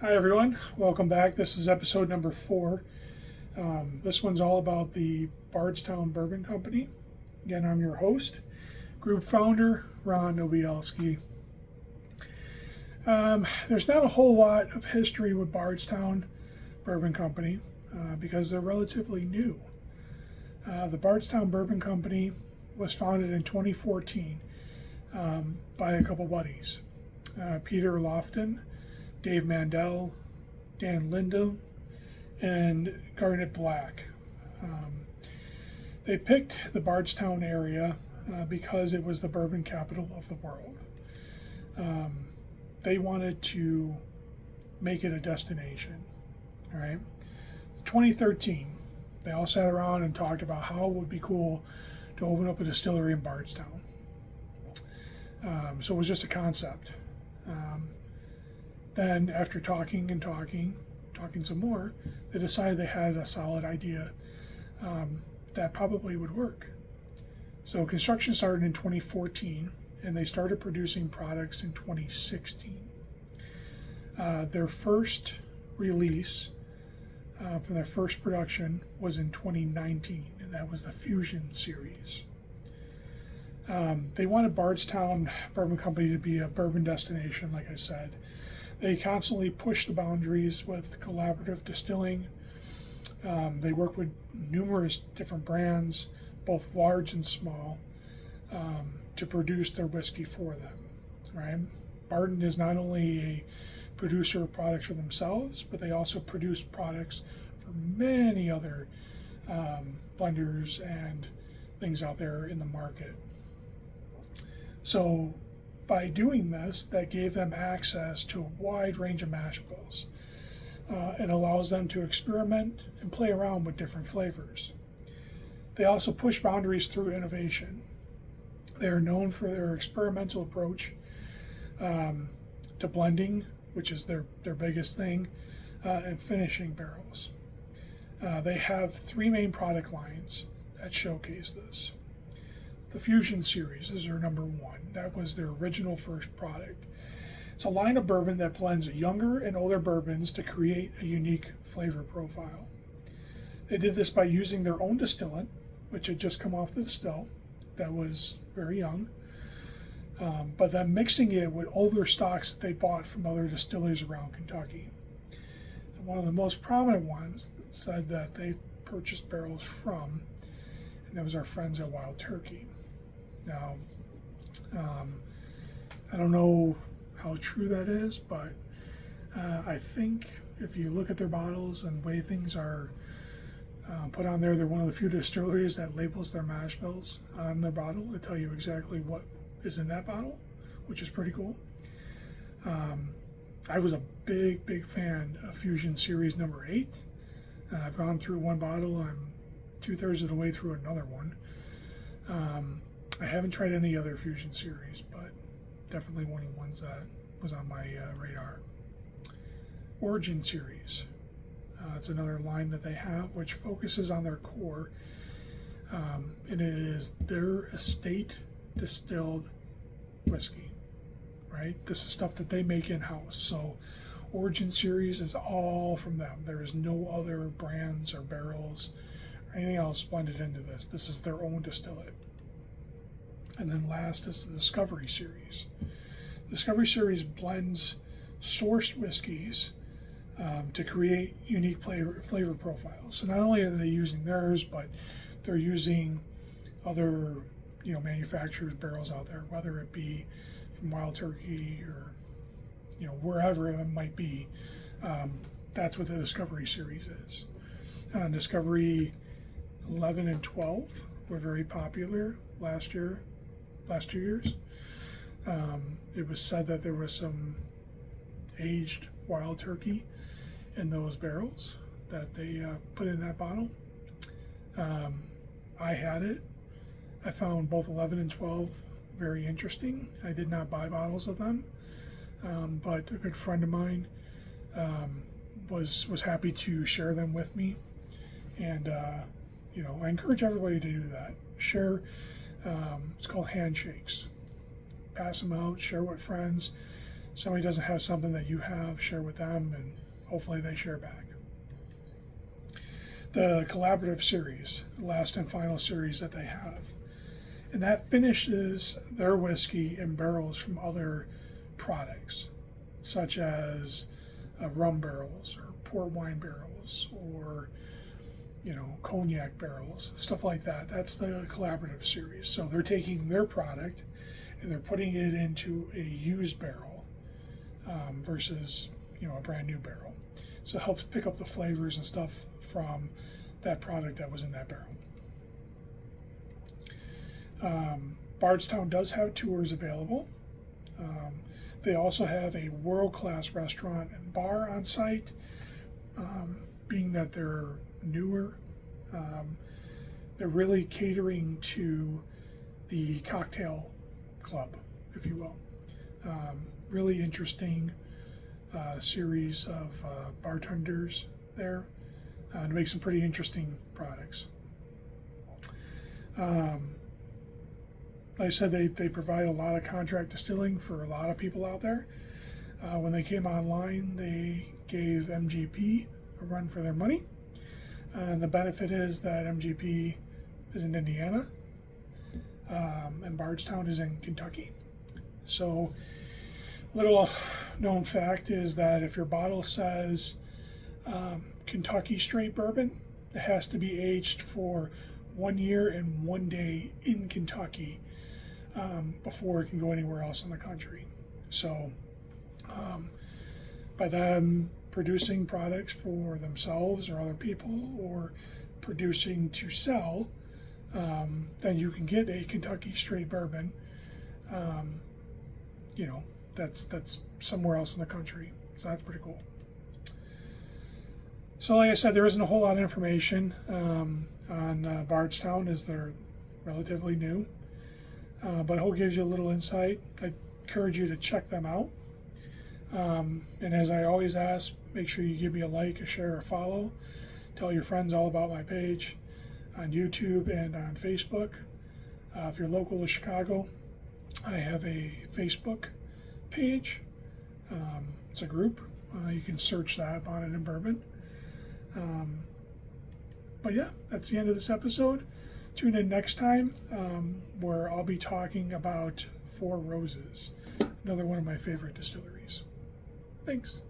Hi everyone, welcome back. This is episode number 4. This one's all about the Bardstown Bourbon Company. Again, I'm your host, group founder, Ron Nobielski. There's not a whole lot of history with Bardstown Bourbon Company because they're relatively new. The Bardstown Bourbon Company was founded in 2014 by a couple buddies, Peter Lofton, Dave Mandel, Dan Lindum, and Garnet Black. They picked the Bardstown area because it was the bourbon capital of the world. They wanted to make it a destination. All right. 2013, they all sat around and talked about how it would be cool to open up a distillery in Bardstown. So it was just a concept. Then after talking some more, they decided they had a solid idea that probably would work. So construction started in 2014, and they started producing products in 2016. Their first release for their first production was in 2019, and that was the Fusion series. They wanted Bardstown Bourbon Company to be a bourbon destination, like I said. They constantly push the boundaries with collaborative distilling. They work with numerous different brands, both large and small, to produce their whiskey for them. Right? Bardstown is not only a producer of products for themselves, but they also produce products for many other blenders and things out there in the market. So by doing this, that gave them access to a wide range of mash bills. It allows them to experiment and play around with different flavors. They also push boundaries through innovation. They are known for their experimental approach to blending, which is their biggest thing, and finishing barrels. They have 3 main product lines that showcase this. The Fusion series is their number 1. That was their original first product. It's a line of bourbon that blends younger and older bourbons to create a unique flavor profile. They did this by using their own distillant, which had just come off the distill, that was very young, but then mixing it with older stocks that they bought from other distilleries around Kentucky. And one of the most prominent ones that said that they purchased barrels from, and that was our friends at Wild Turkey. Now, I don't know how true that is, but I think if you look at their bottles and the way things are put on there, they're one of the few distilleries that labels their mash bills on their bottle to tell you exactly what is in that bottle, which is pretty cool. I was a big fan of Fusion Series number 8. I've gone through one bottle. I'm 2/3 of the way through another one. I haven't tried any other Fusion series, but definitely one of the ones that was on my radar. Origin series. It's another line that they have which focuses on their core, and it is their estate distilled whiskey. Right? This is stuff that they make in-house. So Origin series is all from them. There is no other brands or barrels or anything else blended into this. This is their own distillate. And then last is the Discovery series. The Discovery series blends sourced whiskeys to create unique flavor profiles. So not only are they using theirs, but they're using other manufacturers' barrels out there, whether it be from Wild Turkey or wherever it might be. That's what the Discovery series is. Discovery 11 and 12 were very popular last 2 years. It was said that there was some aged Wild Turkey in those barrels that they put in that bottle. I had it. I found both 11 and 12 very interesting. I did not buy bottles of them, but a good friend of mine was happy to share them with me, and I encourage everybody to do that. Share. It's called handshakes. Pass them out, share with friends. somebody doesn't have something that you have, share with them, and hopefully they share back. The collaborative series, last and final series that they have. And that finishes their whiskey in barrels from other products, such as rum barrels or port wine barrels or, cognac barrels, stuff like that. That's the collaborative series. So they're taking their product and they're putting it into a used barrel versus, a brand new barrel. So it helps pick up the flavors and stuff from that product that was in that barrel. Bardstown does have tours available. They also have a world-class restaurant and bar on site. Being that they're newer, they're really catering to the cocktail club, if you will. Really interesting series of bartenders there to make some pretty interesting products. Like I said, they provide a lot of contract distilling for a lot of people out there. When they came online, they gave MGP a run for their money. And the benefit is that MGP is in Indiana and Bardstown is in Kentucky. So, little known fact is that if your bottle says Kentucky straight bourbon, it has to be aged for 1 year and 1 day in Kentucky before it can go anywhere else in the country. So by them producing products for themselves or other people or producing to sell, then you can get a Kentucky straight bourbon, that's somewhere else in the country. So that's pretty cool. So like I said, there isn't a whole lot of information on Bardstown as they're relatively new. But I hope it gives you a little insight. I encourage you to check them out. And as I always ask, make sure you give me a like, a share, a follow. Tell your friends all about my page on YouTube and on Facebook. If you're local to Chicago, I have a Facebook page. It's a group. You can search that, Bonnet and Bourbon. But yeah, that's the end of this episode. Tune in next time where I'll be talking about Four Roses, another one of my favorite distilleries. Thanks.